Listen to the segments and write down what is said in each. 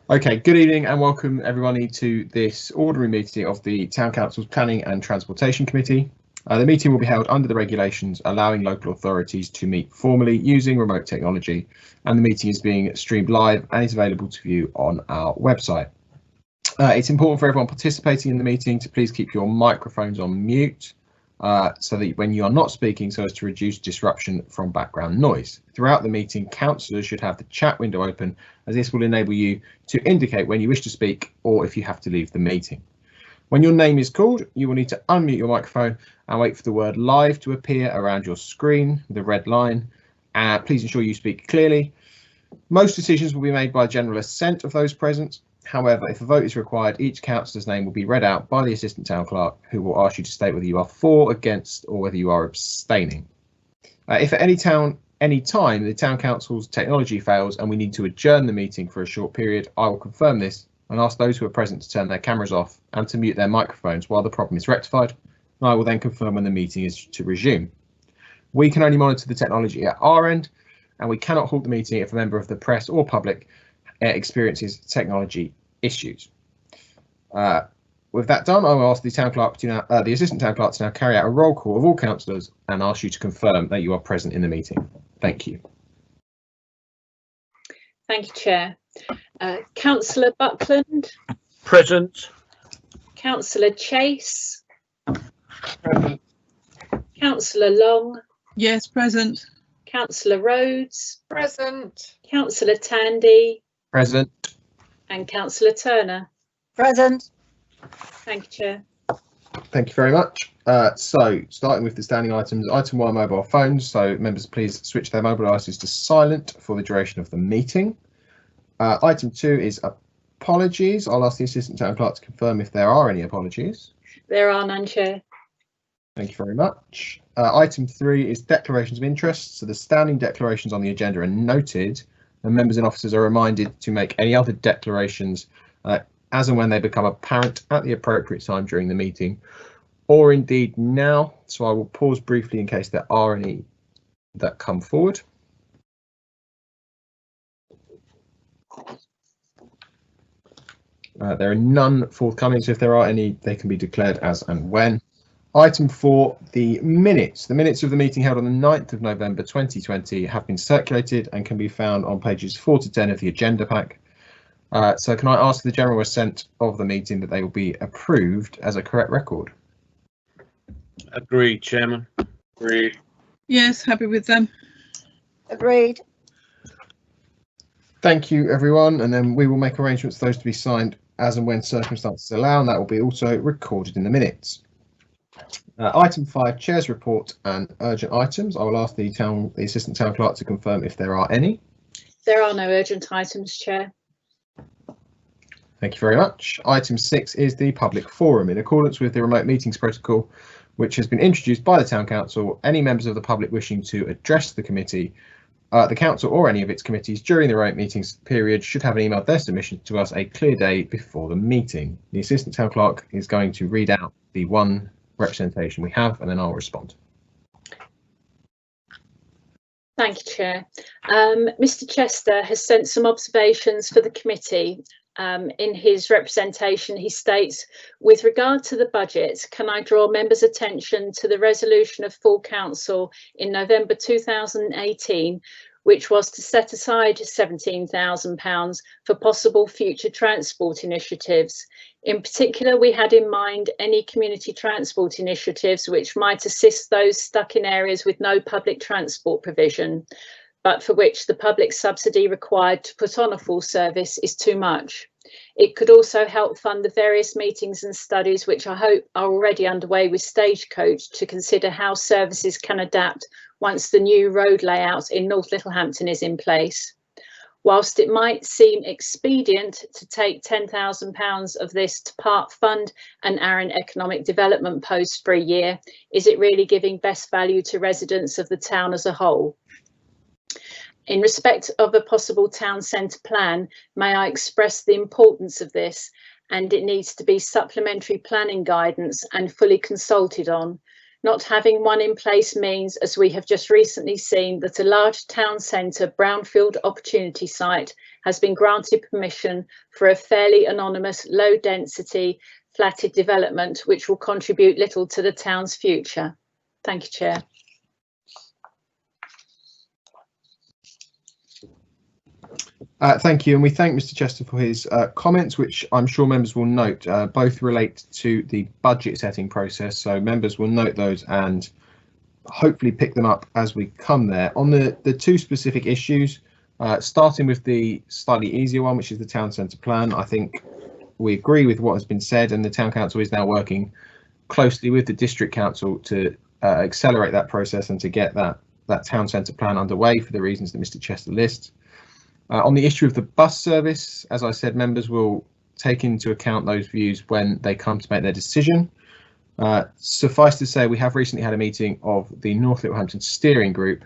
Okay, good evening and welcome everybody to this ordinary meeting of the Town Council's Planning and Transportation Committee. The meeting will be held under the regulations allowing local authorities to meet formally using remote technology, and the meeting is being streamed live and is available to view on our website. It's important for everyone participating in the meeting to please keep your microphones on mute so that when you are not speaking, so as to reduce disruption from background noise. Throughout the meeting, councillors should have the chat window open, as this will enable you to indicate when you wish to speak or if you have to leave the meeting. When your name is called, you will need to unmute your microphone and wait for the word live to appear around your screen with a red line. Please ensure you speak clearly. Most decisions will be made by general assent of those present. However, if a vote is required, each councillor's name will be read out by the Assistant Town Clerk, who will ask you to state whether you are for, against, or whether you are abstaining. If at any time the Town Council's technology fails and we need to adjourn the meeting for a short period, I will confirm this and ask those who are present to turn their cameras off and to mute their microphones while the problem is rectified. And I will then confirm when the meeting is to resume. We can only monitor the technology at our end, and we cannot halt the meeting if a member of the press or public experiences technology issues. With that done, I will ask the the Assistant Town Clerk to now carry out a roll call of all councillors and ask you to confirm that you are present in the meeting. Thank you. Thank you, Chair. Councillor Buckland. Present. Councillor Chase. Present. Councillor Long. Yes, present. Councillor Rhodes. Present. Councillor Tandy. Present. And Councillor Turner. Present. Thank you, Chair. Thank you very much. So starting with the standing items, item 1, mobile phones. So members, please switch their mobile devices to silent for the duration of the meeting. Item 2 is apologies. I'll ask the Assistant Town Clerk to confirm if there are any apologies. There are none, Chair. Thank you very much. Item 3 is declarations of interest. So the standing declarations on the agenda are noted, and members and officers are reminded to make any other declarations as and when they become apparent at the appropriate time during the meeting, or indeed now. So I will pause briefly in case there are any that come forward. There are none forthcoming, so if there are any, they can be declared as and when. Item 4, the minutes. The minutes of the meeting held on the 9th of November 2020 have been circulated and can be found on pages 4 to 10 of the agenda pack. So can I ask the general assent of the meeting that they will be approved as a correct record? Agreed, Chairman. Agreed. Yes, happy with them. Agreed. Thank you, everyone. And then we will make arrangements for those to be signed as and when circumstances allow, and that will be also recorded in the minutes. Item 5, Chair's report and urgent items. I will ask the Assistant Town Clerk to confirm if there are any. There are no urgent items, Chair. Thank you very much. Item 6 is the public forum. In accordance with the remote meetings protocol, which has been introduced by the Town Council, any members of the public wishing to address the committee, the council or any of its committees during the remote meetings period should have emailed their submission to us a clear day before the meeting. The Assistant Town Clerk is going to read out the one representation we have, and then I'll respond. Thank you, Chair. Mr. Chester has sent some observations for the committee. In his representation, he states, with regard to the budget, can I draw members' attention to the resolution of full council in November 2018, which was to set aside £17,000 for possible future transport initiatives. In particular, we had in mind any community transport initiatives which might assist those stuck in areas with no public transport provision, but for which the public subsidy required to put on a full service is too much. It could also help fund the various meetings and studies which I hope are already underway with Stagecoach to consider how services can adapt once the new road layout in North Littlehampton is in place. Whilst it might seem expedient to take £10,000 of this to part fund an Arran economic development post for a year, is it really giving best value to residents of the town as a whole? In respect of a possible town centre plan, may I express the importance of this, and it needs to be supplementary planning guidance and fully consulted on. Not having one in place means, as we have just recently seen, that a large town centre brownfield opportunity site has been granted permission for a fairly anonymous, low density, flatted development, which will contribute little to the town's future. Thank you, Chair. Thank you, and we thank Mr. Chester for his comments, which I'm sure members will note. Both relate to the budget setting process, so members will note those and hopefully pick them up as we come there. On the two specific issues, starting with the slightly easier one, which is the town centre plan, I think we agree with what has been said, and the town council is now working closely with the district council to accelerate that process and to get that town centre plan underway for the reasons that Mr. Chester lists. On the issue of the bus service, as I said, members will take into account those views when they come to make their decision. Suffice to say, we have recently had a meeting of the North Littlehampton Steering Group,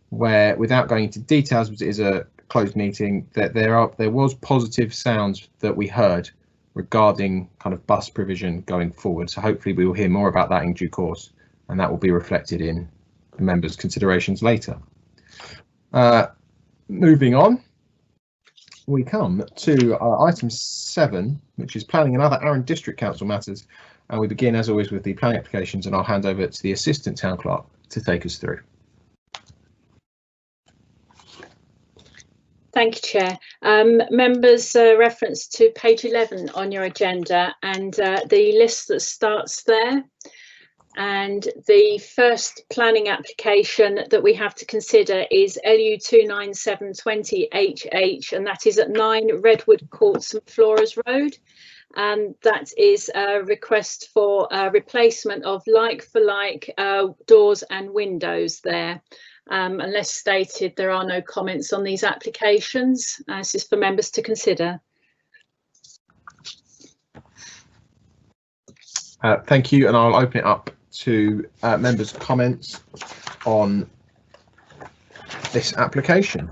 where, without going into details, because it is a closed meeting, that there was positive sounds that we heard regarding kind of bus provision going forward. So hopefully we will hear more about that in due course, and that will be reflected in the members' considerations later. Moving on. We come to item 7, which is planning and other Arran District Council matters, and we begin as always with the planning applications, and I'll hand over to the Assistant Town Clerk to take us through. Thank you, Chair. Members, reference to page 11 on your agenda and the list that starts there. And the first planning application that we have to consider is LU 29720HH, and that is at 9 Redwood Court, St Flora's Road. And that is a request for a replacement of like-for-like doors and windows there. Unless stated, there are no comments on these applications. This is for members to consider. Thank you, and I'll open it up to members' comments on this application.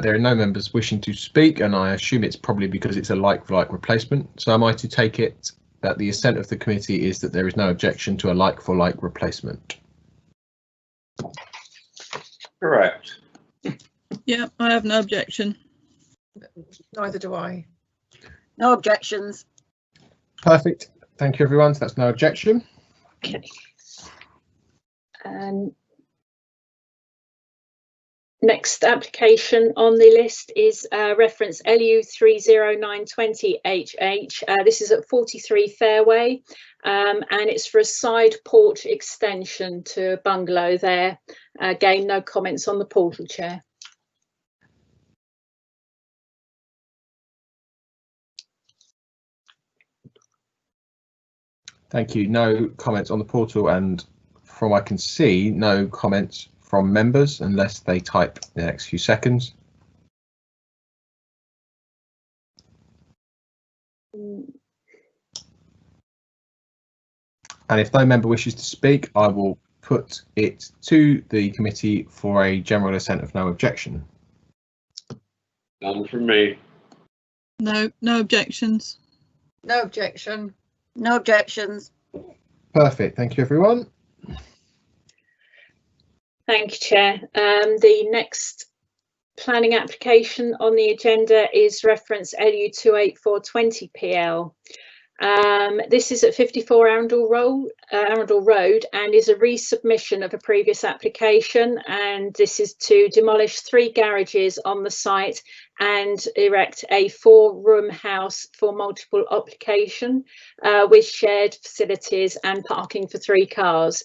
There are no members wishing to speak, and I assume it's probably because it's a like-for-like replacement. So am I to take it that the assent of the committee is that there is no objection to a like-for-like replacement? Correct. Yeah, I have no objection. Neither do I. No objections. Perfect. Thank you, everyone. So that's no objection. Okay. Next application on the list is reference LU 30920HH. This is at 43 Fairway, and it's for a side porch extension to a bungalow there. Again, no comments on the portal, Chair. Thank you. No comments on the portal, and from what I can see, no comments from members unless they type in the next few seconds. And if no member wishes to speak, I will put it to the committee for a general assent of no objection. None from me. No objections. No objection. No objections. Perfect. Thank you, everyone. Thank you, Chair. The next planning application on the agenda is reference LU 28420PL. This is at 54 Arundel Road and is a resubmission of a previous application, and this is to demolish 3 garages on the site and erect a 4-room house for multiple occupation with shared facilities and parking for 3 cars.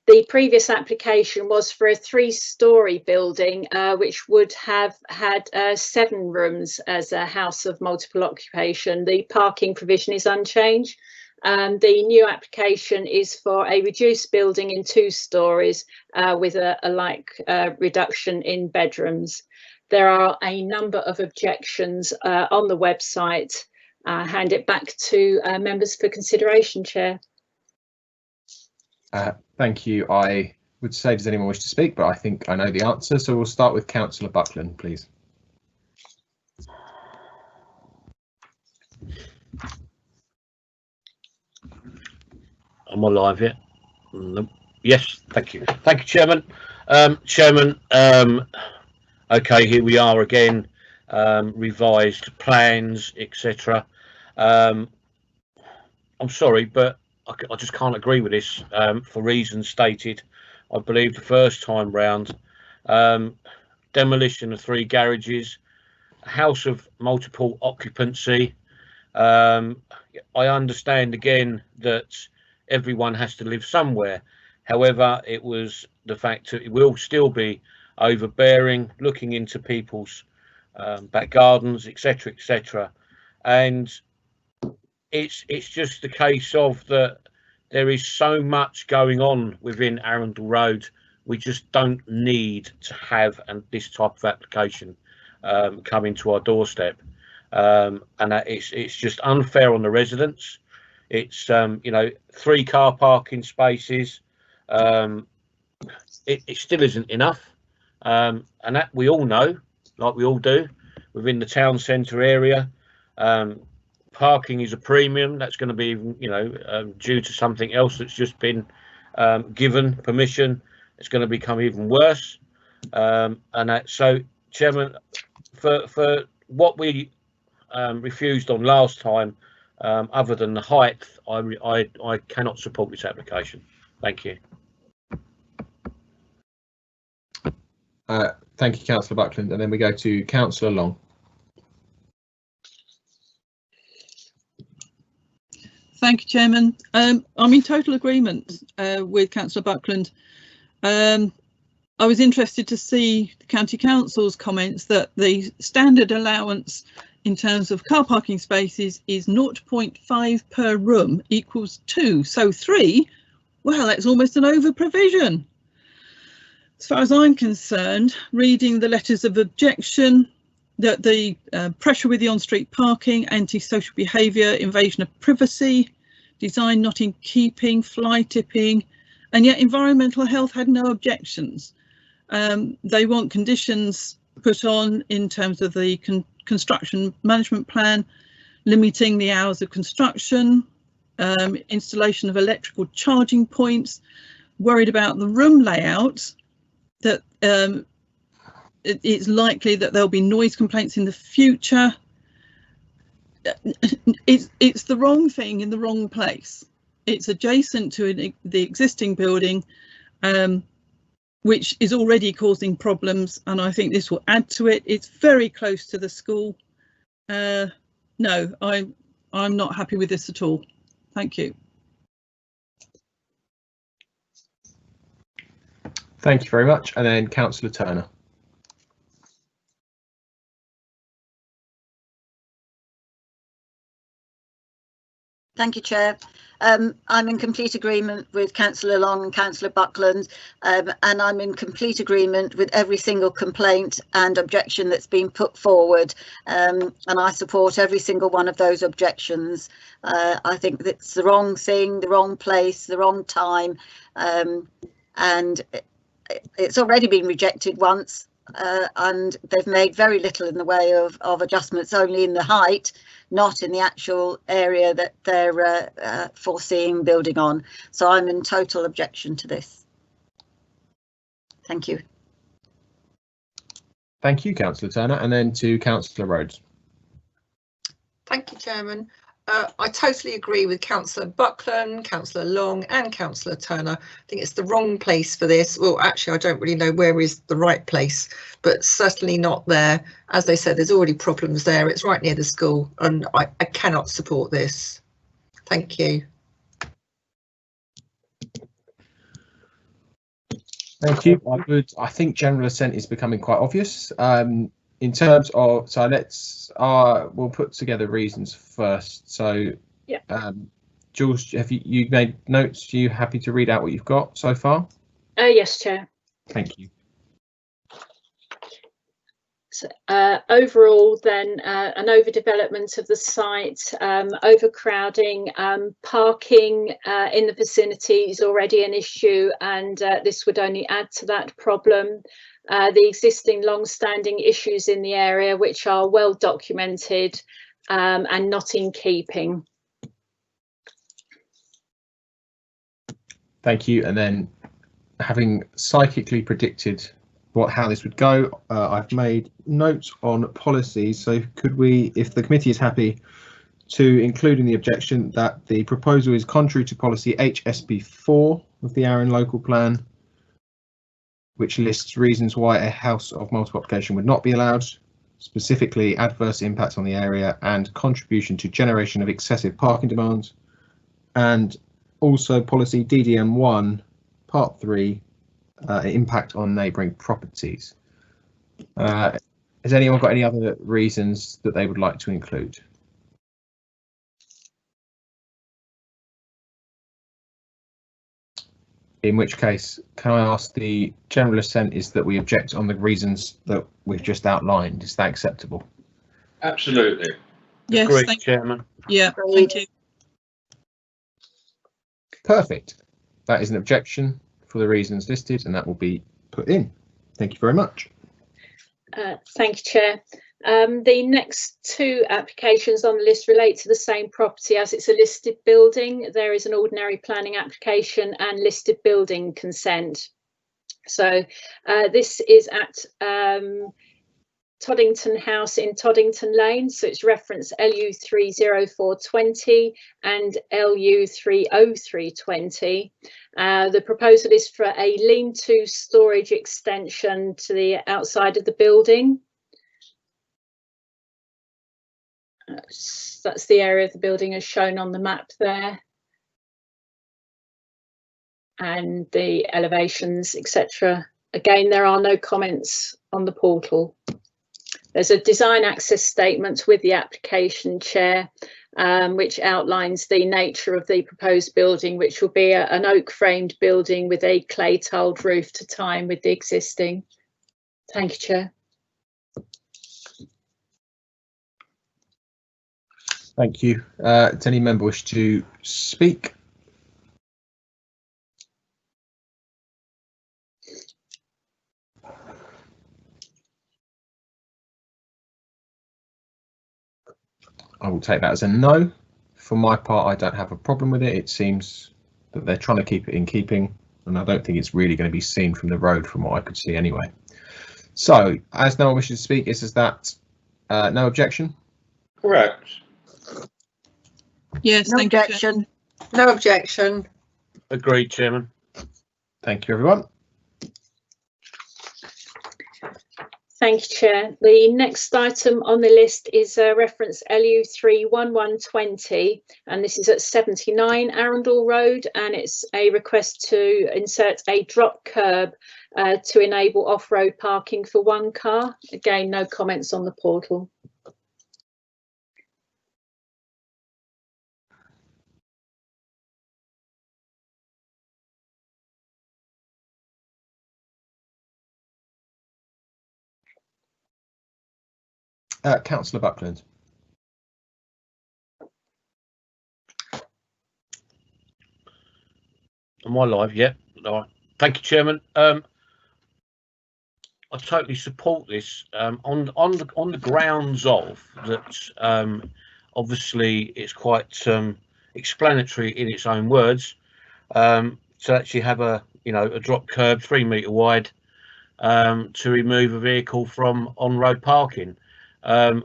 The previous application was for a 3-storey building, which would have had 7 rooms as a house of multiple occupation. The parking provision is unchanged. The new application is for a reduced building in 2 storeys with a like reduction in bedrooms. There are a number of objections on the website. Hand it back to members for consideration, Chair. Thank you. I would say, does anyone wish to speak? But I think I know the answer, so we'll start with Councillor Buckland, please. Am I live yet? No. Yes, thank you. Thank you, Chairman. Chairman, okay, here we are again, revised plans, etc. I'm sorry, but I just can't agree with this for reasons stated. I believe the first time round, demolition of 3 garages, a house of multiple occupancy. I understand again that everyone has to live somewhere. However, it was the fact that it will still be overbearing, looking into people's back gardens, etc., etc. And it's just the case of that there is so much going on within Arundel Road. We just don't need to have this type of application coming to our doorstep. And that it's just unfair on the residents. It's 3 car parking spaces. It still isn't enough, and that we all know, like we all do, within the town centre area. Parking is a premium. That's going to be, due to something else that's just been given permission. It's going to become even worse. And that, so, Chairman, for what we refused on last time, other than the height, I cannot support this application. Thank you. Thank you, Councillor Buckland, and then we go to Councillor Long. Thank you, Chairman. I'm in total agreement with Councillor Buckland. I was interested to see the County Council's comments that the standard allowance in terms of car parking spaces is 0.5 per room equals 2, so 3. Well, that's almost an over provision. As far as I'm concerned, reading the letters of objection, that the pressure with the on-street parking, antisocial behaviour, invasion of privacy, design not in keeping, fly tipping, and yet environmental health had no objections. They want conditions put on in terms of the construction management plan, limiting the hours of construction, installation of electrical charging points, worried about the room layout, that it's likely that there'll be noise complaints in the future. It's the wrong thing in the wrong place. It's adjacent to the existing building, which is already causing problems, and I think this will add to it. It's very close to the school. No, I'm not happy with this at all. Thank you. Thank you very much, and then Councillor Turner. Thank you, Chair. I'm in complete agreement with Councillor Long and Councillor Buckland, and I'm in complete agreement with every single complaint and objection that's been put forward, and I support every single one of those objections. I think that's the wrong thing, the wrong place, the wrong time, and it's already been rejected once, and they've made very little in the way of adjustments, only in the height, not in the actual area that they're foreseeing building on. So I'm in total objection to this. Thank you. Thank you, Councillor Turner, and then to Councillor Rhodes. Thank you, Chairman. I totally agree with Councillor Buckland, Councillor Long and Councillor Turner. I think it's the wrong place for this. Well, actually, I don't really know where is the right place, but certainly not there. As they said, there's already problems there. It's right near the school, and I cannot support this. Thank you. Thank you. I think general assent is becoming quite obvious. In terms of, so let's we'll put together reasons first. So yeah, Jules, have you made notes? Are you happy to read out what you've got so far? Yes, Chair. Thank you. overall, then an overdevelopment of the site, overcrowding, parking in the vicinity is already an issue, and this would only add to that problem. The existing long-standing issues in the area, which are well documented and not in keeping. Thank you. And then, having psychically predicted how this would go, I've made notes on policies. So could we, if the committee is happy, to include in the objection that the proposal is contrary to policy HSB4 of the Arran local plan, which lists reasons why a house of multiple occupation would not be allowed, specifically adverse impacts on the area and contribution to generation of excessive parking demands, and also policy DDM1 part 3, impact on neighbouring properties. Has anyone got any other reasons that they would like to include? In which case, can I ask, the general assent is that we object on the reasons that we've just outlined. Is that acceptable? Absolutely. Yes, Agreed, thank Chairman. Yeah, thank you. Perfect. That is an objection for the reasons listed, and that will be put in. Thank you very much. Thank you, Chair. The next two applications on the list relate to the same property. As it's a listed building, there is an ordinary planning application and listed building consent. So this is at Toddington House in Toddington Lane, so it's reference LU 30420 and LU 30320. The proposal is for a lean-to storage extension to the outside of the building. That's the area of the building as shown on the map there, and the elevations, etc. Again, there are no comments on the portal. There's a design access statement with the application, Chair, which outlines the nature of the proposed building, which will be an oak framed building with a clay tiled roof to time with the existing. Thank you, Chair. Thank you. Does any member wish to speak? I will take that as a no. For my part, I don't have a problem with it. It seems that they're trying to keep it in keeping, and I don't think it's really going to be seen from the road from what I could see anyway. So, as no one wishes to speak, is that no objection? Correct. Yes, No thank you. objection. No objection. Agreed, Chairman. Thank you, everyone. Thank you, Chair. The next item on the list is reference LU 31120, and this is at 79 Arundel Road, and it's a request to insert a drop curb to enable off-road parking for one car. Again, no comments on the portal. Councillor Buckland. Am I live? Yeah. All right. Thank you, Chairman. I totally support this on the grounds of that. Obviously, it's quite explanatory in its own words. To actually have a drop curb 3 metre wide to remove a vehicle from on-road parking.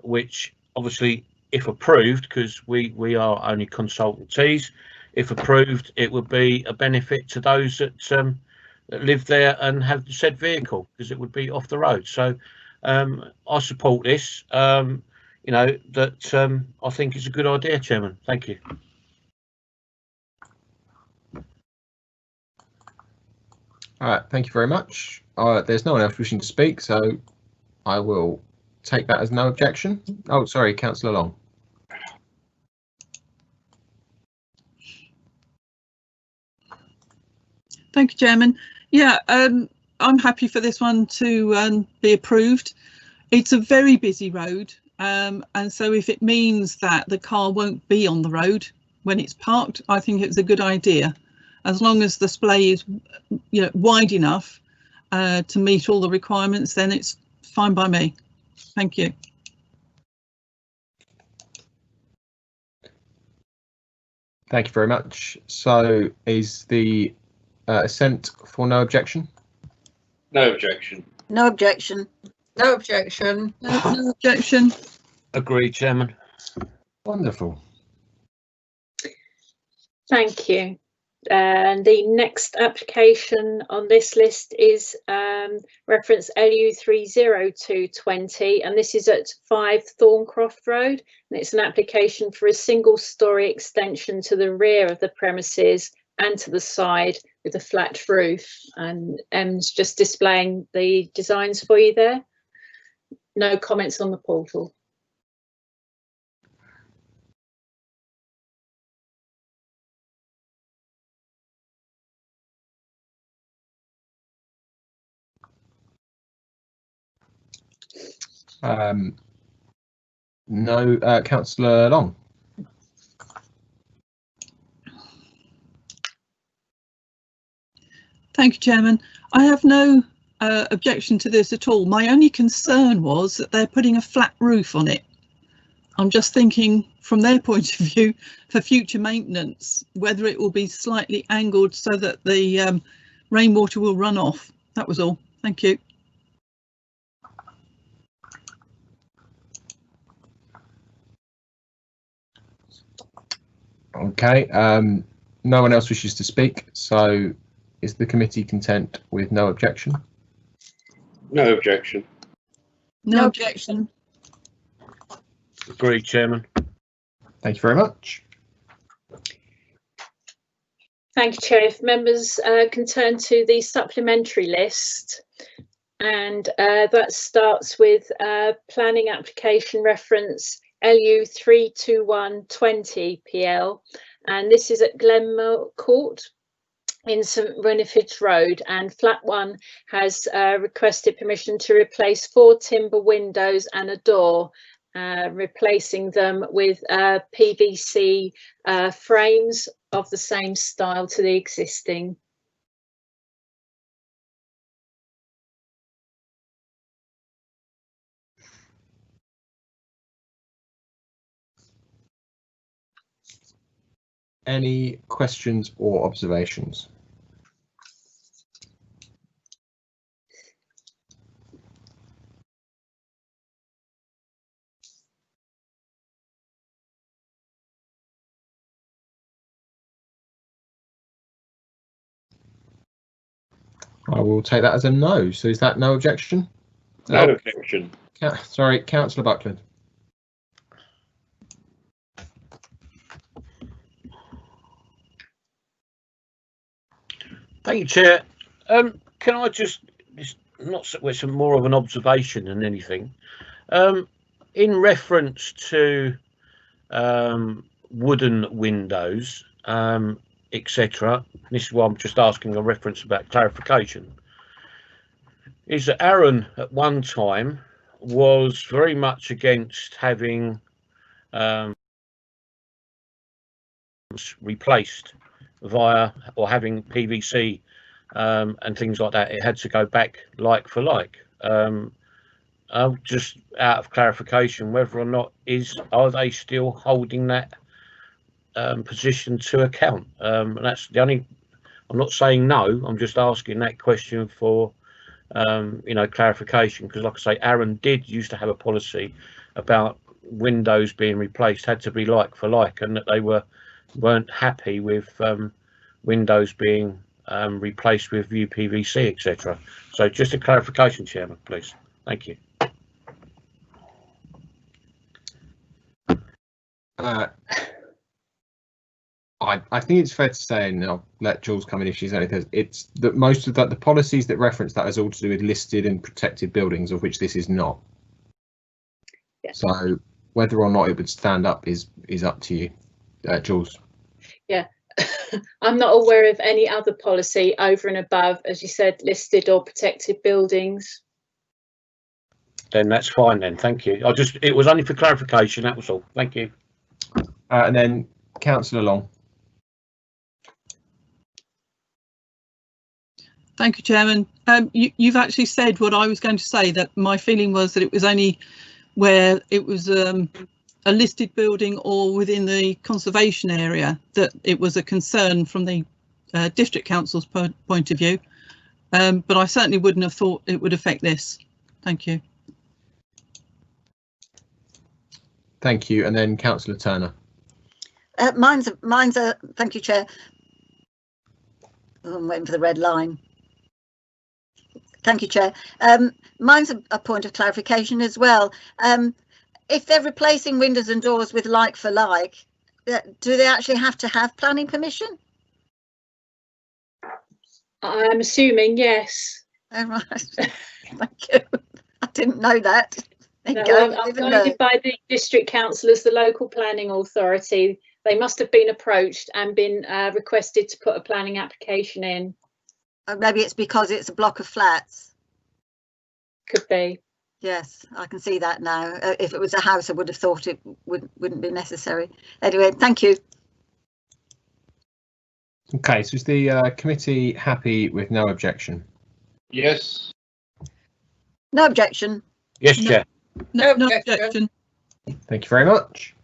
Which obviously, if approved, because we are only consultantees, if approved, it would be a benefit to those that live there and have the said vehicle, because it would be off the road. So I support this. I think it's a good idea, Chairman. Thank you. All right, thank you very much. There's no one else wishing to speak, so I will take that as no objection. Oh, sorry, Councillor Long. Thank you, Chairman. Yeah, I'm happy for this one to be approved. It's a very busy road, and so if it means that the car won't be on the road when it's parked, I think it's a good idea, as long as the splay is, you know, wide enough to meet all the requirements. Then it's fine by me. Thank you. Thank you very much. So is the assent for no objection? No objection. No objection. No objection. No objection. Agreed, Chairman. Wonderful. Thank you. And the next application on this list is reference LU 30220, and this is at 5 Thorncroft Road, and it's an application for a single-storey extension to the rear of the premises and to the side with a flat roof. And Em's just displaying the designs for you there. No comments on the portal. No, Councillor Long. Thank you, Chairman. I have no objection to this at all. My only concern was that they're putting a flat roof on it. I'm just thinking from their point of view for future maintenance, whether it will be slightly angled so that the rainwater will run off. That was all. Thank you. Okay, no one else wishes to speak, so is the committee content with no objection? No objection. No objection. Agreed, Chairman. Thank you very much. Thank you, Chair. If members can turn to the supplementary list, and that starts with planning application reference LU 32120 PL, and this is at Glenmore Court in St Winifred's Road, and flat 1 has requested permission to replace 4 timber windows and a door, replacing them with PVC frames of the same style to the existing. Any questions or observations? I will take that as a no. So is that no objection? No objection. Sorry, Councillor Buckland. Thank you, Chair. Can I just, it's not so, it's more of an observation than anything. In reference to wooden windows, etc. This is why I'm just asking a reference about clarification. Is that Aaron at one time was very much against having replaced via or having PVC and things like that. It had to go back like for like. Just out of clarification, whether or not are they still holding that position to account? And that's the only. I'm not saying no. I'm just asking that question for you know, clarification, because like I say, Aaron used to have a policy about windows being replaced had to be like for like, and that they weren't happy with windows being replaced with UPVC, etc. So just a clarification, Chairman, please. Thank you. I think it's fair to say, and I'll let Jules come in if she's anything. It's that most of that, the policies that reference that is all to do with listed and protected buildings, of which this is not. Yeah. So whether or not it would stand up is up to you, Jules. Yeah, I'm not aware of any other policy over and above, as you said, listed or protected buildings. then that's fine then. Thank you. It was only for clarification, that was all. Thank you. And then Councillor Long. Thank you, Chairman. You've actually said what I was going to say, that my feeling was that it was only where it was a listed building or within the conservation area that it was a concern from the district council's point of view. But I certainly wouldn't have thought it would affect this. Thank you. Thank you. And then Councillor Turner. Mine's a thank you, Chair. Oh, I'm waiting for the red line. Thank you, Chair. Mine's a point of clarification as well. If they're replacing windows and doors with like for like, do they actually have to have planning permission? I'm assuming yes. Oh, right. Thank you. I didn't know that. No, I'm guided by the district council as the local planning authority. They must have been approached and been requested to put a planning application in. Maybe it's because it's a block of flats. Could be. Yes, I can see that now. If it was a house, I would have thought it wouldn't be necessary. Anyway, thank you. Okay, so is the committee happy with no objection? Yes. No objection. Yes, No. Chair. No No objection. Thank you very much.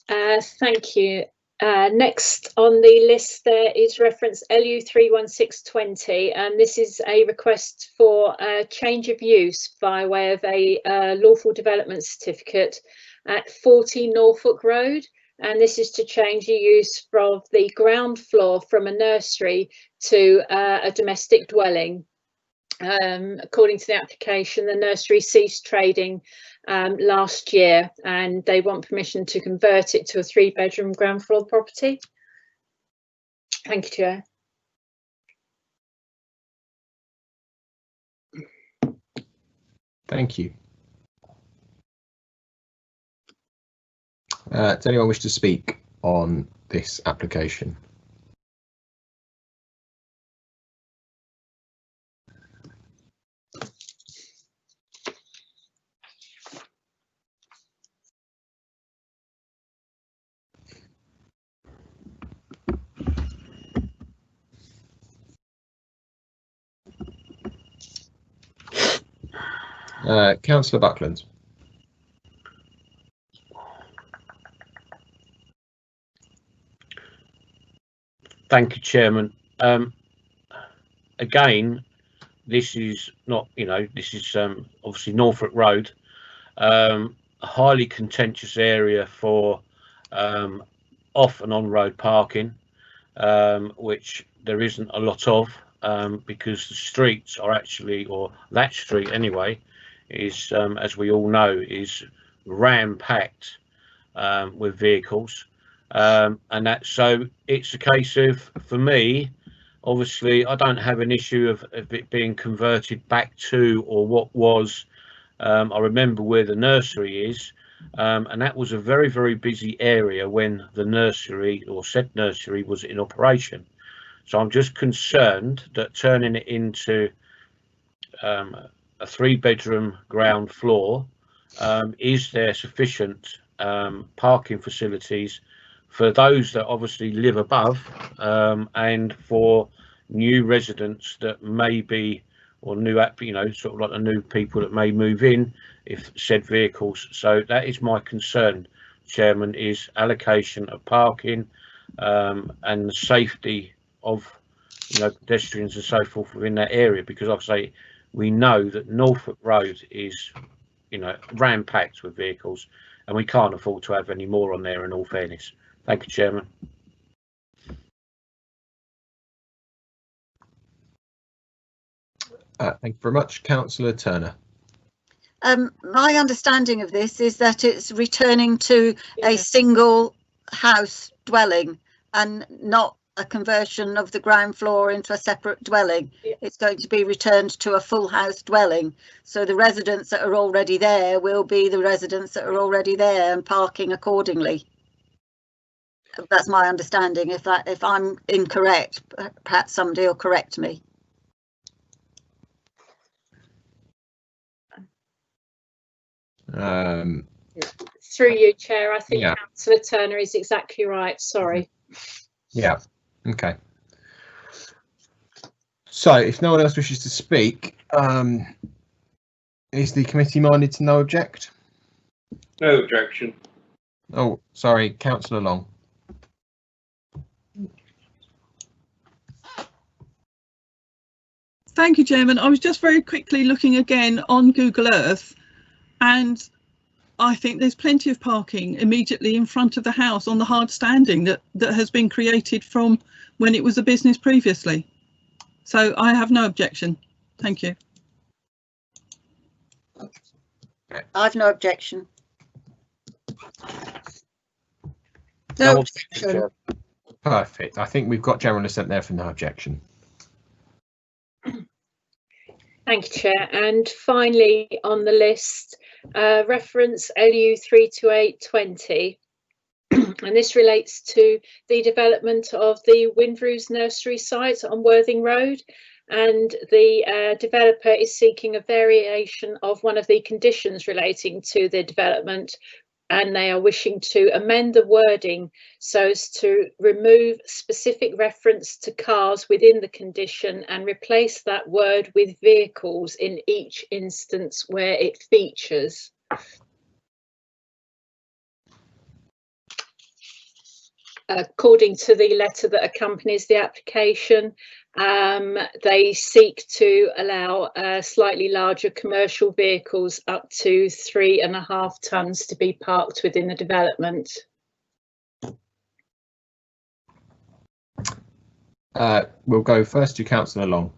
Thank you. Next on the list there is reference LU 31620, and this is a request for a change of use by way of a lawful development certificate at 40 Norfolk Road, and this is to change the use from the ground floor from a nursery to a domestic dwelling. According to the application, the nursery ceased trading last year, and they want permission to convert it to a 3-bedroom ground floor property. Thank you, Chair. Thank you. Does anyone wish to speak on this application? Councillor Buckland. Thank you, Chairman. Again, this is not, this is obviously Norfolk Road, a highly contentious area for off and on road parking, which there isn't a lot of, because the streets are actually, or that street anyway, is, as we all know, is ram-packed with vehicles. And that, so it's a case of, for me, obviously I don't have an issue of it being converted back to, or what was, I remember where the nursery is, and that was a very, very busy area when the nursery, or said nursery, was in operation. So I'm just concerned that turning it into a 3-bedroom ground floor, is there sufficient parking facilities for those that obviously live above, and for new residents that may be, or new, sort of like the new people that may move in if said vehicles. So that is my concern, Chairman, is allocation of parking, and the safety of pedestrians and so forth within that area, because like I say, we know that Norfolk Road is ram-packed with vehicles, and we can't afford to have any more on there, in all fairness. Thank you, Chairman. Thank you very much. Councillor Turner. My understanding of this is that it's returning to a single house dwelling and not a conversion of the ground floor into a separate dwelling. It's going to be returned to a full house dwelling. So the residents that are already there will be the residents that are already there and parking accordingly. That's my understanding. If I'm incorrect, perhaps somebody will correct me. Through you, Chair, I think Yeah. Councillor Turner is exactly right. Sorry. Yeah. Okay. So, if no one else wishes to speak, is the committee minded to no object? No objection. Oh, sorry, Councillor Long. Thank you, Chairman. I was just very quickly looking again on Google Earth, and I think there's plenty of parking immediately in front of the house on the hard standing that has been created from when it was a business previously. So I have no objection. Thank you. I've no objection. No objection, objection. Chair. Perfect. I think we've got general assent there for no objection. Thank you, Chair. And finally on the list, reference LU 32820. And this relates to the development of the Windrows Nursery site on Worthing Road. And the developer is seeking a variation of one of the conditions relating to the development, and they are wishing to amend the wording so as to remove specific reference to cars within the condition and replace that word with vehicles in each instance where it features. According to the letter that accompanies the application, they seek to allow slightly larger commercial vehicles up to 3.5 tonnes to be parked within the development. We'll go first to Councillor Long.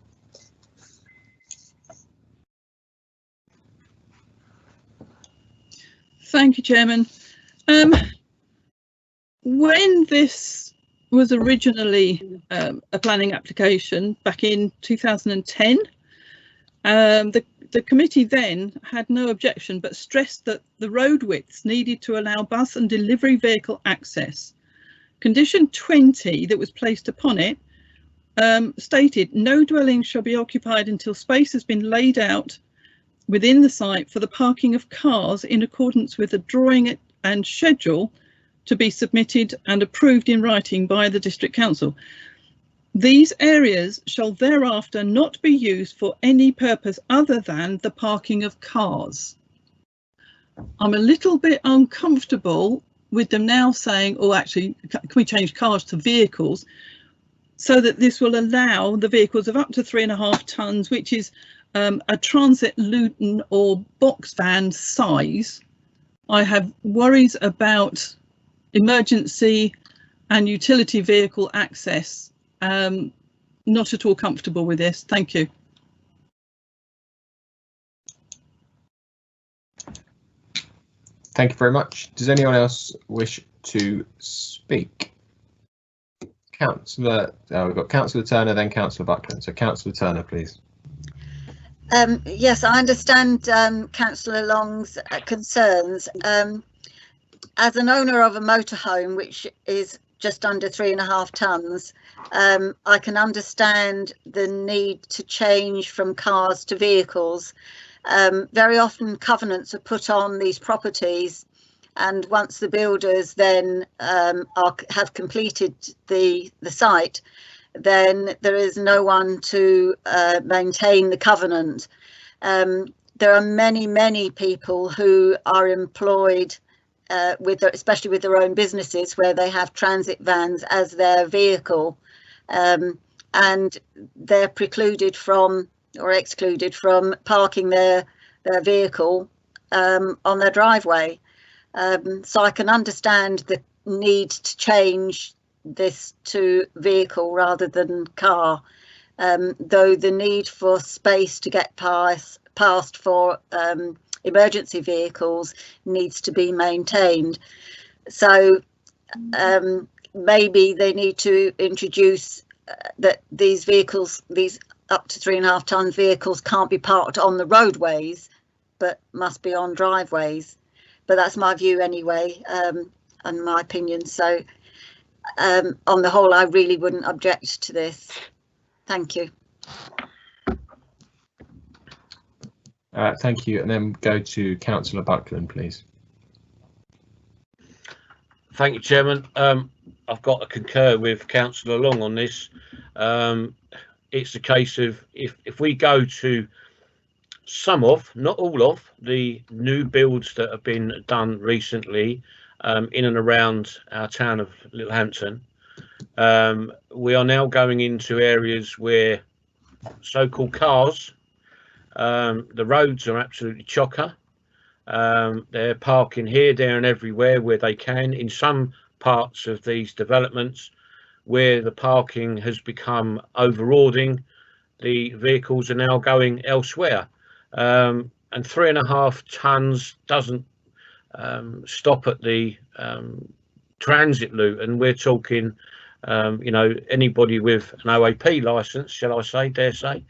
Thank you, Chairman. When this was originally a planning application back in 2010, the committee then had no objection but stressed that the road widths needed to allow bus and delivery vehicle access. Condition 20 that was placed upon it stated no dwelling shall be occupied until space has been laid out within the site for the parking of cars in accordance with a drawing and schedule to be submitted and approved in writing by the District Council. These areas shall thereafter not be used for any purpose other than the parking of cars. I'm a little bit uncomfortable with them now saying, oh, actually, can we change cars to vehicles, so that this will allow the vehicles of up to 3.5 tonnes, which is a transit Luton or box van size. I have worries about emergency and utility vehicle access. Not at all comfortable with this. Thank you. Thank you very much. Does anyone else wish to speak? Councillor, we've got Councillor Turner, then Councillor Buckland. So Councillor Turner, please. Yes, I understand Councillor Long's concerns. As an owner of a motorhome, which is just under 3.5 tonnes, I can understand the need to change from cars to vehicles. Very often covenants are put on these properties, and once the builders then have completed the site, then there is no one to maintain the covenant. There are many people who are employed especially with their own businesses, where they have transit vans as their vehicle, and they're precluded from or excluded from parking their vehicle on their driveway. So I can understand the need to change this to vehicle rather than car, though the need for space to get past for emergency vehicles needs to be maintained. So maybe they need to introduce that these vehicles, these up to 3.5 tonne vehicles, can't be parked on the roadways but must be on driveways. But that's my view anyway, and my opinion. So on the whole, I really wouldn't object to this. Thank you. Thank you, and then go to Councillor Buckland, please. Thank you, Chairman. I've got to concur with Councillor Long on this. It's a case of if we go to some of, not all of, the new builds that have been done recently in and around our town of Littlehampton, we are now going into areas where so-called cars, the roads are absolutely chocker. They're parking here, there and everywhere where they can. In some parts of these developments where the parking has become overawing, the vehicles are now going elsewhere. And 3.5 tons doesn't stop at the transit loop, and we're talking you know, anybody with an OAP license, shall I say, dare say,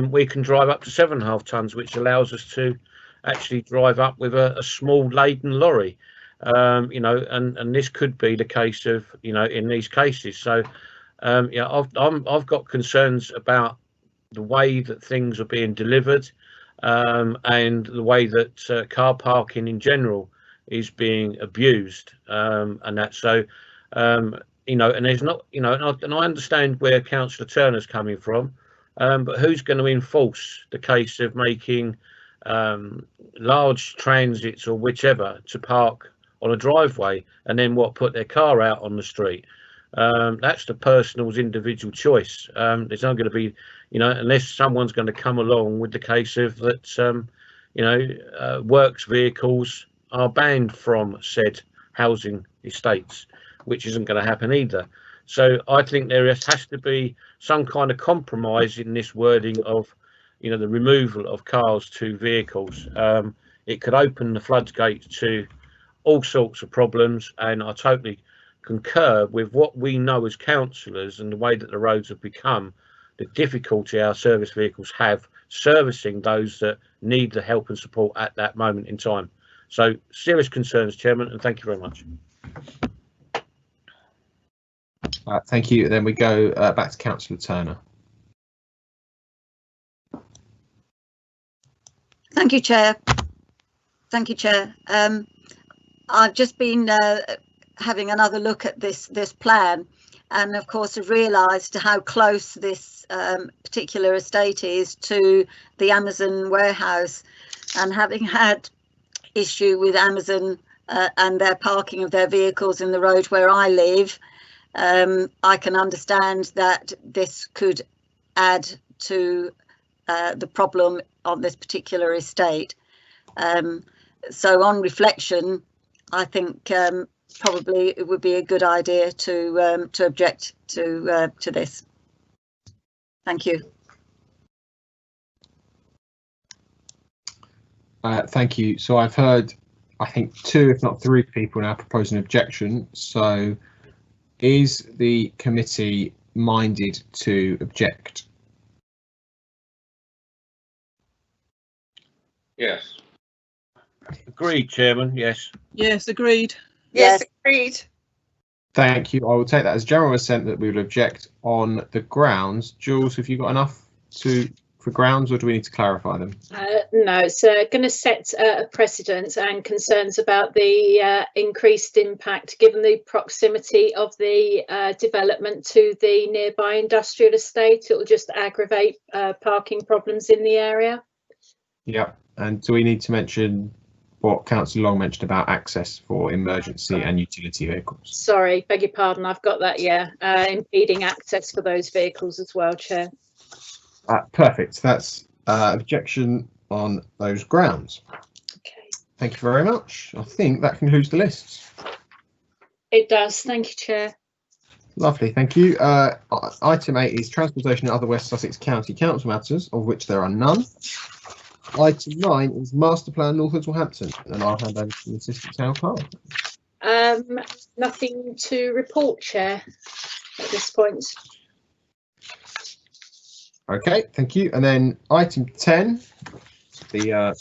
we can drive up to 7.5 tons, which allows us to actually drive up with a small laden lorry. You know, and this could be the case of, you know, in these cases. So yeah, I've got concerns about the way that things are being delivered, and the way that car parking in general is being abused, and that. So you know, and there's not, you know, and I understand where Councillor Turner's coming from, but who's going to enforce the case of making large transits or whichever to park on a driveway and then put their car out on the street? That's the personal's individual choice. There's not going to be, you know, unless someone's going to come along with the case of that, you know, works vehicles are banned from said housing estates, which isn't going to happen either. So I think there has to be some kind of compromise in this wording of, you know, the removal of cars to vehicles. It could open the floodgates to all sorts of problems, and I totally concur with what we know as councillors and the way that the roads have become, the difficulty our service vehicles have servicing those that need the help and support at that moment in time. So serious concerns, Chairman, and thank you very much. Thank you. Then we go back to Councillor Turner. Thank you, Chair. Thank you, Chair. I've just been having another look at this plan, and of course I've realised how close this particular estate is to the Amazon warehouse, and having had issue with Amazon and their parking of their vehicles in the road where I live, I can understand that this could add to the problem on this particular estate. So on reflection, I think probably it would be a good idea to object to this. Thank you. Thank you. So I've heard, I think, 2, if not 3 people now propose an objection. So is the committee minded to object? Yes. Agreed, Chairman. Yes. Yes, agreed. Yes, agreed. Thank you. I will take that as general assent that we will object on the grounds. Jules, have you got enough for grounds, or do we need to clarify them? No, it's going to set a precedent and concerns about the increased impact given the proximity of the development to the nearby industrial estate. It will just aggravate parking problems in the area. Yeah, and do we need to mention what Councillor Long mentioned about access for emergency and utility vehicles? Sorry, beg your pardon, I've got that, yeah. Impeding access for those vehicles as well, Chair. Perfect. That's objection on those grounds. Okay. Thank you very much. I think that concludes the list. It does. Thank you, Chair. Lovely. Thank you. Item 8 is transportation and other West Sussex County Council matters, of which there are none. Item 9 is master plan North Littlehampton, and I'll hand over to the Assistant Town Clerk. Nothing to report, Chair, at this point. Okay, thank you. And then item 10, the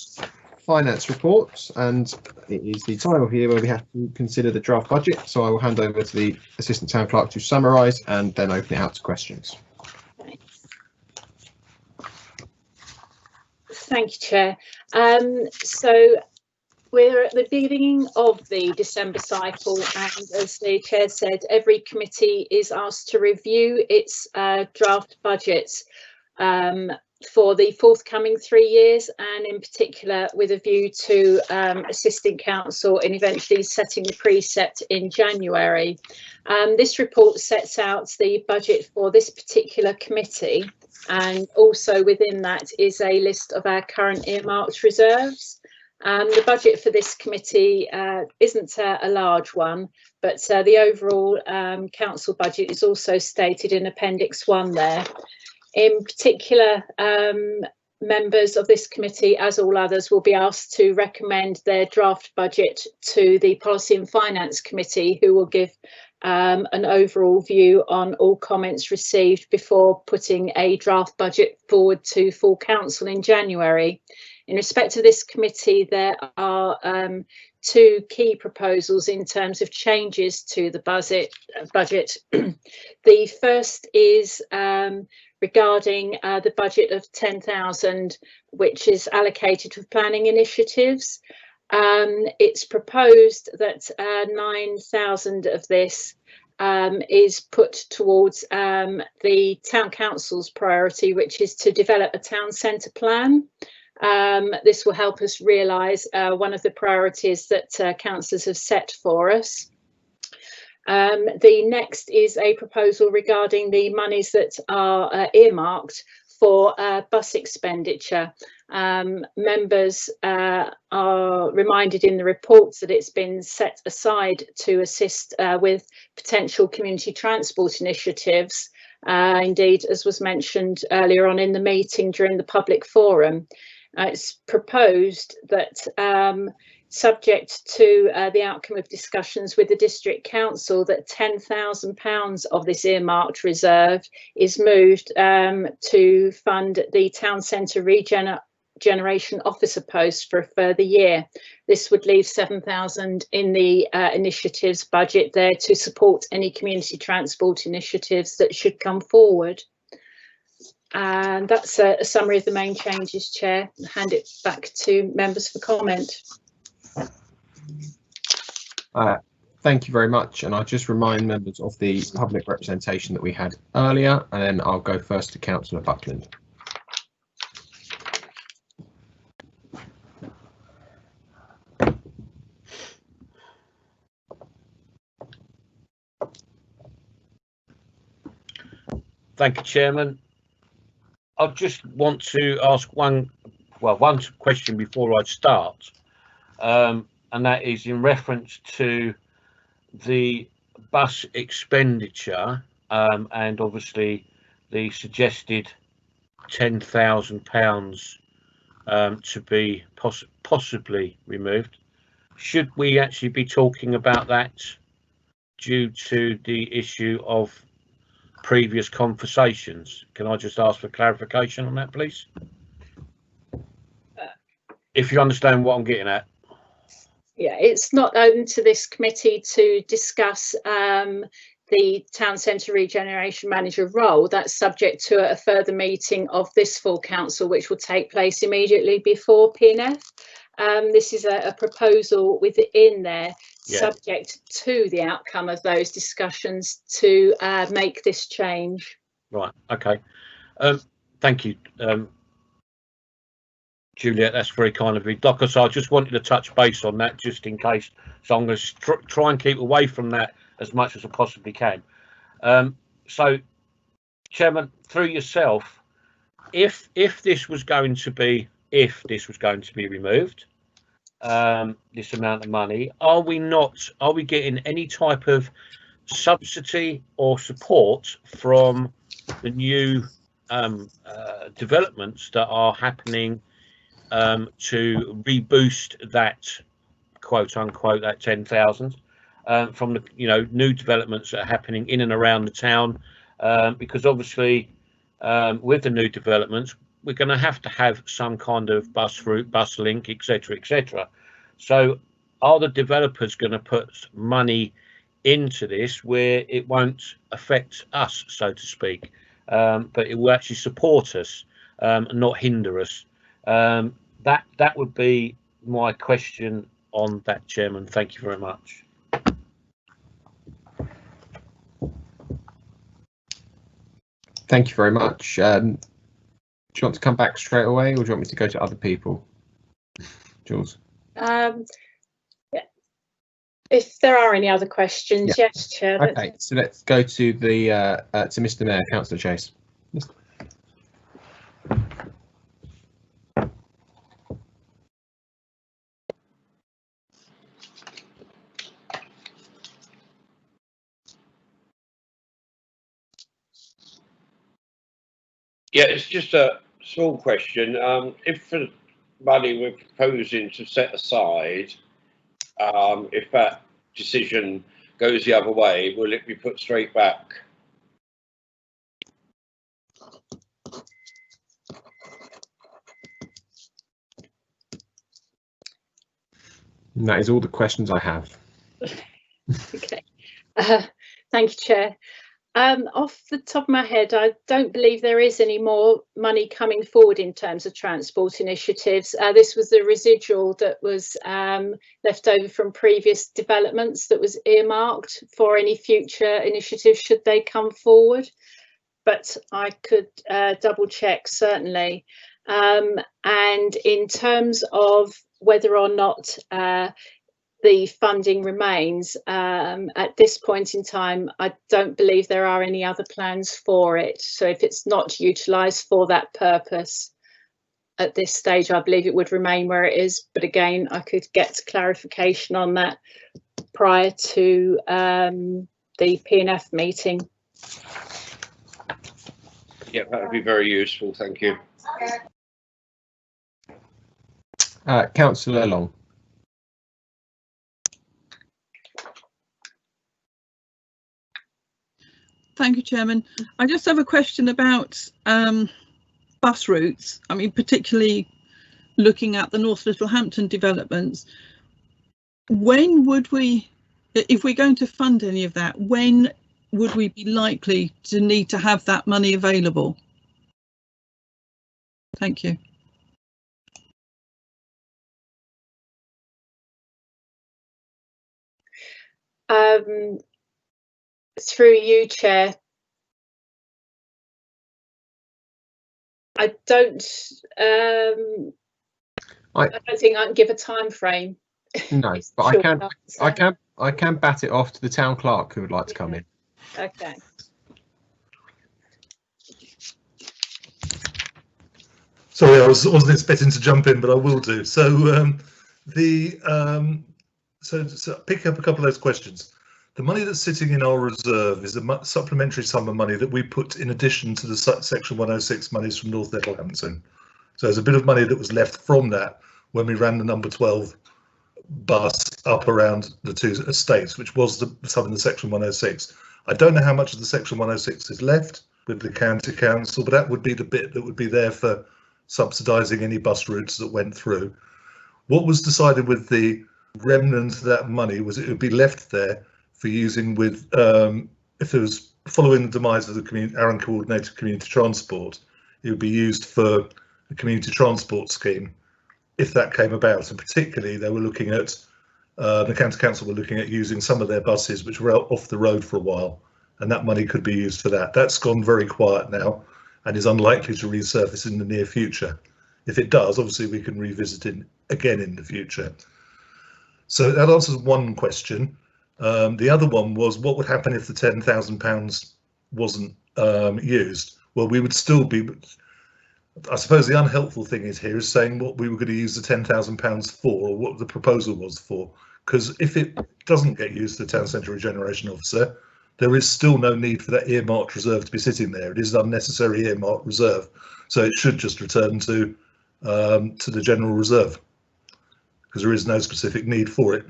finance reports, and it is the time of year where we have to consider the draft budget. So I will hand over to the Assistant Town Clerk to summarise and then open it out to questions. Thank you, Chair. So we're at the beginning of the December cycle, and as the Chair said, every committee is asked to review its draft budgets for the forthcoming 3 years, and in particular with a view to assisting council in eventually setting the precept in January. This report sets out the budget for this particular committee, and also within that is a list of our current earmarked reserves. The budget for this committee isn't a large one, but the overall council budget is also stated in Appendix 1 there. In particular, members of this committee, as all others, will be asked to recommend their draft budget to the Policy and Finance Committee, who will give an overall view on all comments received before putting a draft budget forward to full council in January. In respect to this committee, there are 2 key proposals in terms of changes to the budget. The first is regarding the budget of 10,000, which is allocated for planning initiatives. It's proposed that 9,000 of this is put towards the Town Council's priority, which is to develop a town centre plan. This will help us realise one of the priorities that councillors have set for us. The next is a proposal regarding the monies that are earmarked for bus expenditure. Members are reminded in the reports that it's been set aside to assist with potential community transport initiatives. Indeed, as was mentioned earlier on in the meeting during the public forum, it's proposed that subject to the outcome of discussions with the district council, that £10,000 of this earmarked reserve is moved to fund the town centre regeneration officer post for a further year. This would leave 7,000 in the initiatives budget there to support any community transport initiatives that should come forward. And that's a summary of the main changes, Chair. I'll hand it back to members for comment. Thank you very much, and I'll just remind members of the public representation that we had earlier, and then I'll go first to Councillor Buckland. Thank you, Chairman. I just want to ask one question before I start, and that is in reference to the bus expenditure, and obviously the suggested £10,000 to be possibly removed. Should we actually be talking about that due to the issue of previous conversations? Can I just ask for clarification on that, please? If you understand what I'm getting at. Yeah, it's not open to this committee to discuss the town centre regeneration manager role. That's subject to a further meeting of this full council, which will take place immediately before PNF. This is a proposal within there, subject to the outcome of those discussions, to make this change. Right. Okay. Thank you, Juliet. That's very kind of you. Like I said, I just wanted to touch base on that just in case. So I'm going to try and keep away from that as much as I possibly can. So, Chairman, through yourself, if this was going to be removed, this amount of money, are we getting any type of subsidy or support from the new developments that are happening to reboost that quote unquote that 10,000 from the new developments that are happening in and around the town, because obviously with the new developments we're going to have some kind of bus route, bus link, etc., etc. So are the developers going to put money into this where it won't affect us, so to speak, but it will actually support us and not hinder us? That would be my question on that, Chairman. Thank you very much. Thank you very much. Do you want to come back straight away, or do you want me to go to other people? Jules? If there are any other questions, Yeah. yes, Chair. Okay, so let's go to the to Mr. Mayor, Councillor Chase. Yeah, it's just a small question. If the money we're proposing to set aside, if that decision goes the other way, will it be put straight back? And that is all the questions I have. Okay. Thank you, Chair. Off the top of my head, I don't believe there is any more money coming forward in terms of transport initiatives. This was the residual that was left over from previous developments that was earmarked for any future initiatives should they come forward. But I could double check, certainly. And in terms of whether or not the funding remains, at this point in time, I don't believe there are any other plans for it. So if it's not utilised for that purpose at this stage, I believe it would remain where it is. But again, I could get clarification on that prior to the P&F meeting. Yeah, that would be very useful. Thank you. Councillor Long. Thank you, Chairman. I just have a question about bus routes. I mean, particularly looking at the North Littlehampton developments. When would we, if we're going to fund any of that, when would we be likely to need to have that money available? Thank you. Through you, Chair. I don't think I can give a time frame. No, but I can bat it off to the town clerk who would like to come in. Okay. Sorry, I wasn't expecting to jump in, but I will do. So so pick up a couple of those questions. The money that's sitting in our reserve is a supplementary sum of money that we put in addition to the Section 106 monies from North Littlehampton. So there's a bit of money that was left from that when we ran the number 12 bus up around the two estates, which was the sum in the Section 106. I don't know how much of the Section 106 is left with the county council, but that would be the bit that would be there for subsidising any bus routes that went through. What was decided with the remnant of that money was it would be left there for using with if it was following the demise of the Arran Coordinated Community Transport, it would be used for a community transport scheme if that came about. And particularly they were looking at the county council were looking at using some of their buses which were off the road for a while, and that money could be used for that. That's gone very quiet now and is unlikely to resurface in the near future. If it does, obviously we can revisit it again in the future. So that answers one question. The other one was what would happen if the £10,000 wasn't used? Well, we would still be, I suppose the unhelpful thing is here is saying what we were going to use the £10,000 for, or what the proposal was for, because if it doesn't get used to the Town Centre Regeneration Officer, there is still no need for that earmarked reserve to be sitting there. It is an unnecessary earmarked reserve, so it should just return to the general reserve because there is no specific need for it.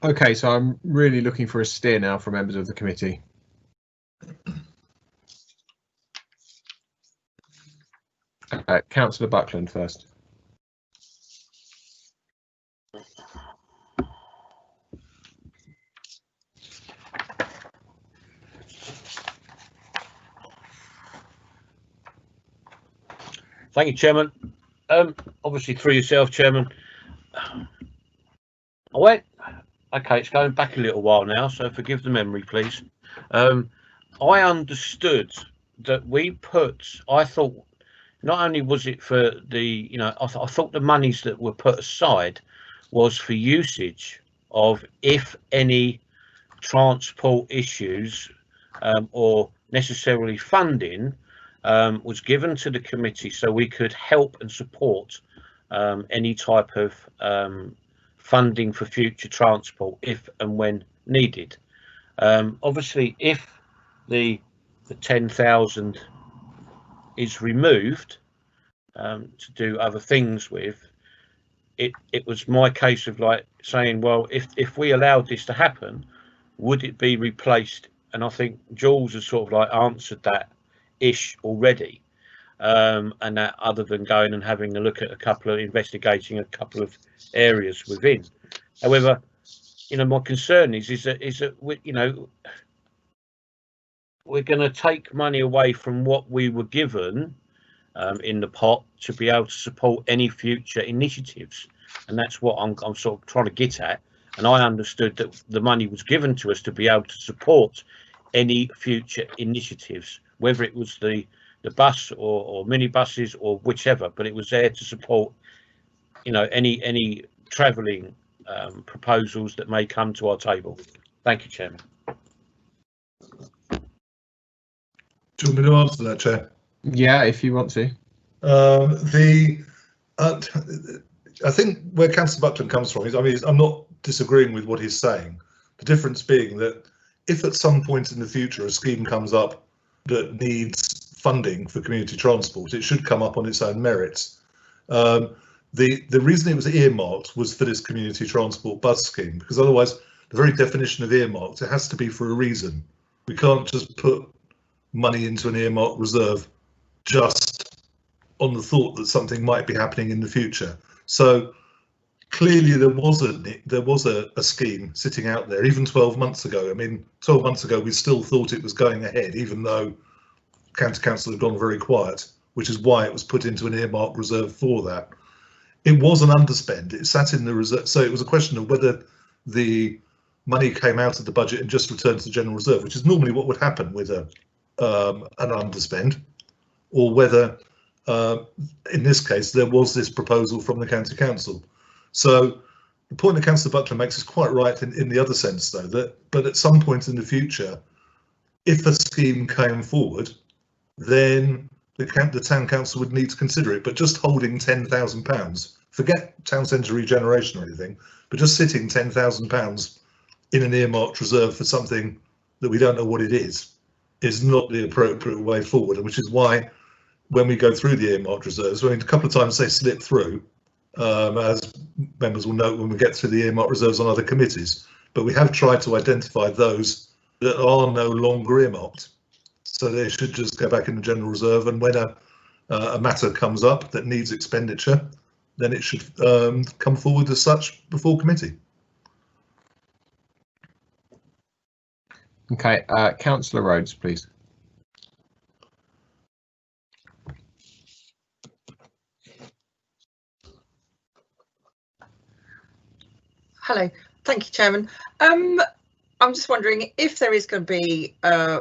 Okay, so I'm really looking for a steer now from members of the committee. Councillor Buckland first. Thank you, Chairman. Obviously, through yourself, Chairman. Okay, it's going back a little while now, so forgive the memory, please. I understood that I thought, not only was it for the, I thought the monies that were put aside was for usage of, if any, transport issues or necessarily funding was given to the committee, so we could help and support any type of funding for future transport if and when needed. Obviously, if the 10,000 is removed to do other things with it, it was my case of like saying, well, if we allowed this to happen, would it be replaced? And I think Jules has sort of like answered that ish already, and that other than going and having a look at investigating a couple of areas within. However, my concern is that we're going to take money away from what we were given in the pot to be able to support any future initiatives, and that's what I'm sort of trying to get at. And I understood that the money was given to us to be able to support any future initiatives, whether it was the bus or minibuses or whichever, but it was there to support any travelling proposals that may come to our table. Thank you, Chairman. Do you want me to answer that, Chair? Yeah, if you want to. I think where Councillor Buckland comes from is, I'm not disagreeing with what he's saying. The difference being that if at some point in the future a scheme comes up that needs funding for community transport, it should come up on its own merits. The reason it was earmarked was for this community transport bus scheme, because otherwise the very definition of earmarked, it has to be for a reason. We can't just put money into an earmarked reserve just on the thought that something might be happening in the future. So clearly there was a scheme sitting out there even 12 months ago. 12 months ago we still thought it was going ahead, even though County Council had gone very quiet, which is why it was put into an earmarked reserve for that. It was an underspend. It sat in the reserve, so it was a question of whether the money came out of the budget and just returned to the general reserve, which is normally what would happen with an underspend, or whether in this case there was this proposal from the County Council. So the point that Councillor Buckland makes is quite right in the other sense, though, but at some point in the future, if a scheme came forward, then the Town Council would need to consider it. But just holding £10,000, forget town centre regeneration or anything, but just sitting £10,000 in an earmarked reserve for something that we don't know what it is not the appropriate way forward, and which is why when we go through the earmarked reserves, a couple of times they slip through, as members will note when we get through the earmarked reserves on other committees, but we have tried to identify those that are no longer earmarked. So they should just go back in the general reserve, and when a matter comes up that needs expenditure, then it should come forward as such before committee. Okay, Councillor Rhodes, please. Hello, thank you, Chairman. I'm just wondering if there is going to be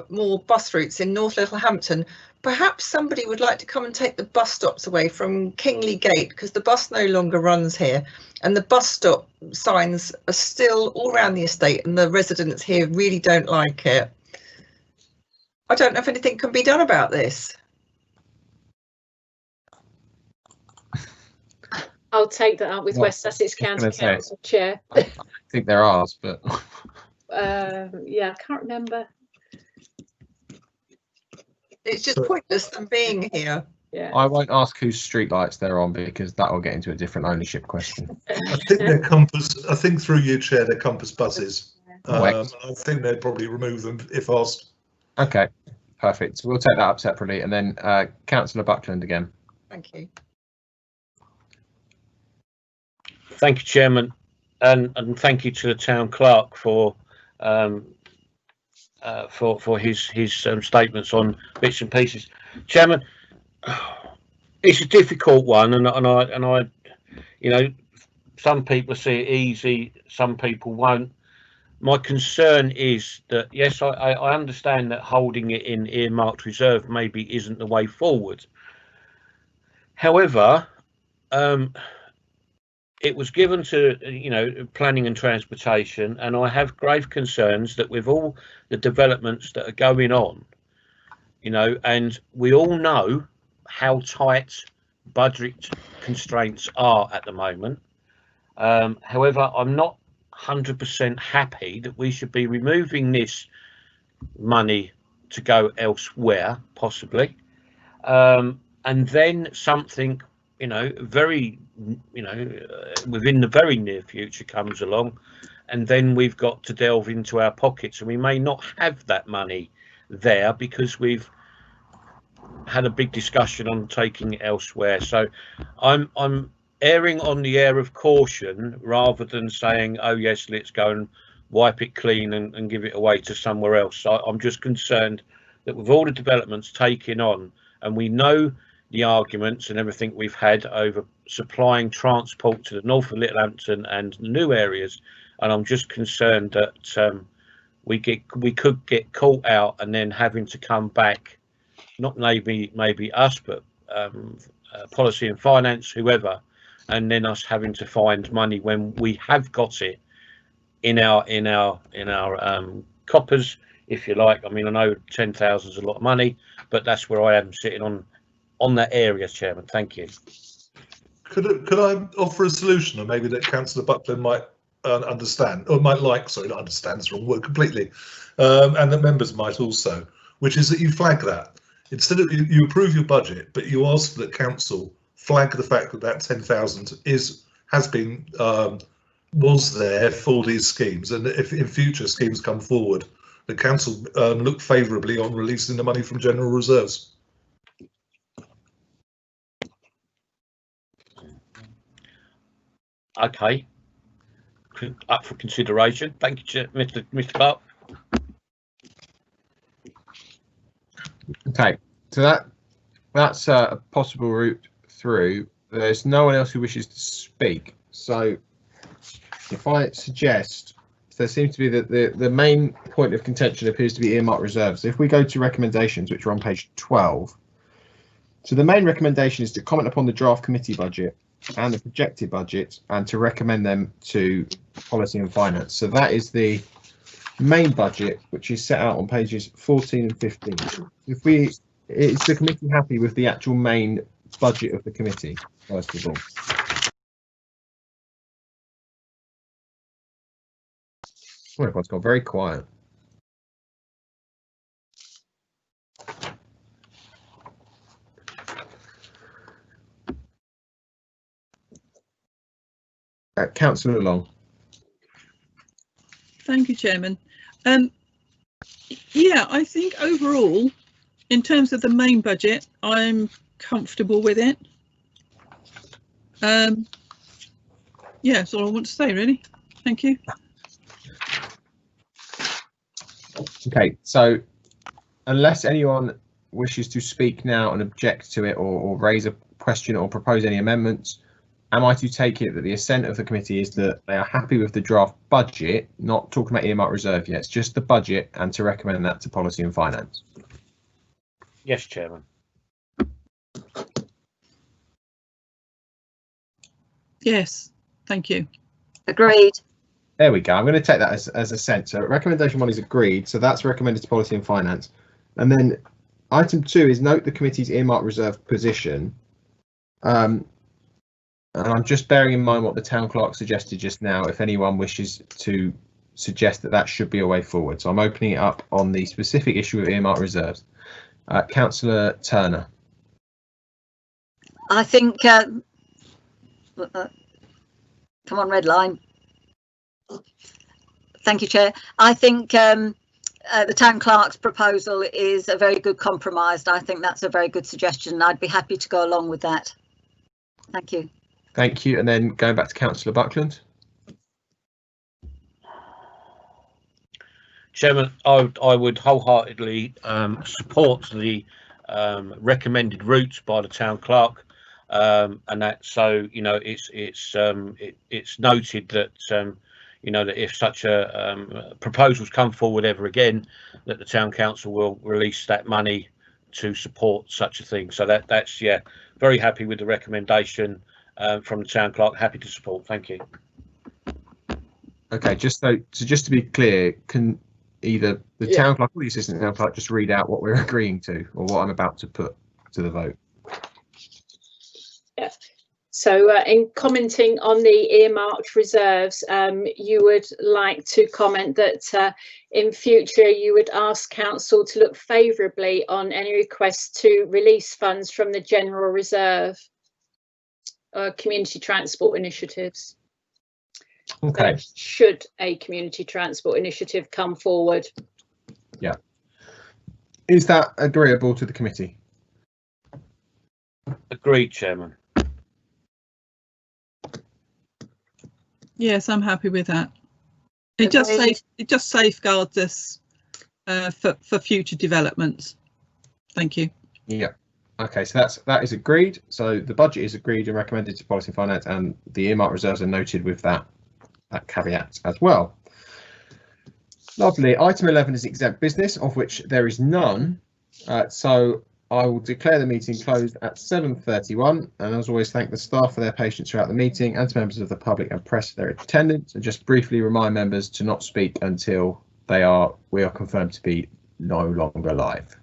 more bus routes in North Littlehampton. Perhaps somebody would like to come and take the bus stops away from Kingley Gate, because the bus no longer runs here, and the bus stop signs are still all around the estate, and the residents here really don't like it. I don't know if anything can be done about this. I'll take that up with West Sussex County Council, Chair. I think there are, but yeah, I can't remember. It's just pointless them being here. Yeah. I won't ask whose streetlights they're on, because that will get into a different ownership question. I think they're Compass. I think through you, Chair, they're Compass buses. I think they'd probably remove them if asked. Okay, perfect. We'll take that up separately, and then Councillor Buckland again. Thank you. Thank you, Chairman, and thank you to the Town Clerk for his statements on bits and pieces. Chairman, It's a difficult one, and I, you know, some people see it easy, some people won't. My concern is that, yes, I understand that holding it in earmarked reserve maybe isn't the way forward. However, it was given to, planning and transportation, and I have grave concerns that with all the developments that are going on, and we all know how tight budget constraints are at the moment. However, I'm not 100% happy that we should be removing this money to go elsewhere, possibly, and then something, very, within the very near future comes along, and then we've got to delve into our pockets, and we may not have that money there because we've had a big discussion on taking it elsewhere. So I'm erring on the air of caution rather than saying, oh yes, let's go and wipe it clean and give it away to somewhere else. So I'm just concerned that with all the developments taken on, and we know the arguments and everything we've had over supplying transport to the north of Littlehampton and new areas, and I'm just concerned that we could get caught out and then having to come back, not maybe us, but policy and finance, whoever, and then us having to find money when we have got it in our coppers, if you like. I mean, I know 10,000 is a lot of money, but that's where I am sitting on that area, Chairman. Thank you. Could I offer a solution, or maybe that Councillor Buckland might understand, or might like? Sorry, not understand. It's the wrong word completely, and that members might also, which is that you flag that instead of you approve your budget, but you ask that council flag the fact that 10,000 was there for these schemes, and if in future schemes come forward, the council look favourably on releasing the money from general reserves. Okay, up for consideration. Thank you, Mr. Clark. Okay, so that's a possible route through. There's no one else who wishes to speak, so if I suggest, there seems to be that the main point of contention appears to be earmarked reserves. If we go to recommendations, which are on page 12, so the main recommendation is to comment upon the draft committee budget and the projected budget and to recommend them to policy and finance. So that is the main budget, which is set out on pages 14 and 15. Is the committee happy with the actual main budget of the committee, first of all? Oh, everyone's gone very quiet. Councillor Long. Thank you, Chairman. Yeah, I think overall, in terms of the main budget, I'm comfortable with it. Yeah, that's all I want to say, really. Thank you. Okay, so unless anyone wishes to speak now and object to it or raise a question or propose any amendments, am I to take it that the assent of the committee is that they are happy with the draft budget, not talking about earmark reserve yet, it's just the budget, and to recommend that to policy and finance? Yes, Chairman. Yes, thank you. Agreed. There we go. I'm going to take that as assent. So recommendation 1 is agreed. So that's recommended to policy and finance. And then item 2 is note the committee's earmark reserve position. And I'm just bearing in mind what the town clerk suggested just now, if anyone wishes to suggest that that should be a way forward. So I'm opening it up on the specific issue of earmark reserves. Councillor Turner. I think, come on, red line. Thank you, Chair. I think the town clerk's proposal is a very good compromise. I think that's a very good suggestion. I'd be happy to go along with that. Thank you. Thank you. And then going back to Councillor Buckland. Chairman, I would wholeheartedly support the recommended routes by the town clerk, and that, so you know, it's noted that you know, that if such a proposals come forward ever again, that the town council will release that money to support such a thing. So that's, yeah, very happy with the recommendation from the town clerk. Happy to support. Thank you. Okay, just to be clear, can either the town clerk or the assistant town clerk just read out what we're agreeing to, or what I'm about to put to the vote? Yeah. So in commenting on the earmarked reserves, you would like to comment that in future you would ask council to look favourably on any requests to release funds from the general reserve community transport initiatives. Okay. So should a community transport initiative come forward? Yeah. Is that agreeable to the committee? Agreed, Chairman. Yes, I'm happy with that. It just safeguards us for future developments. Thank you. Yeah. Okay, so that is agreed. So the budget is agreed and recommended to Policy and Finance, and the earmark reserves are noted with that caveat as well. Lovely. Item 11 is exempt business, of which there is none. So I will declare the meeting closed at 7:31, and as always, thank the staff for their patience throughout the meeting, and to members of the public and press for their attendance, and just briefly remind members to not speak until we are confirmed to be no longer live.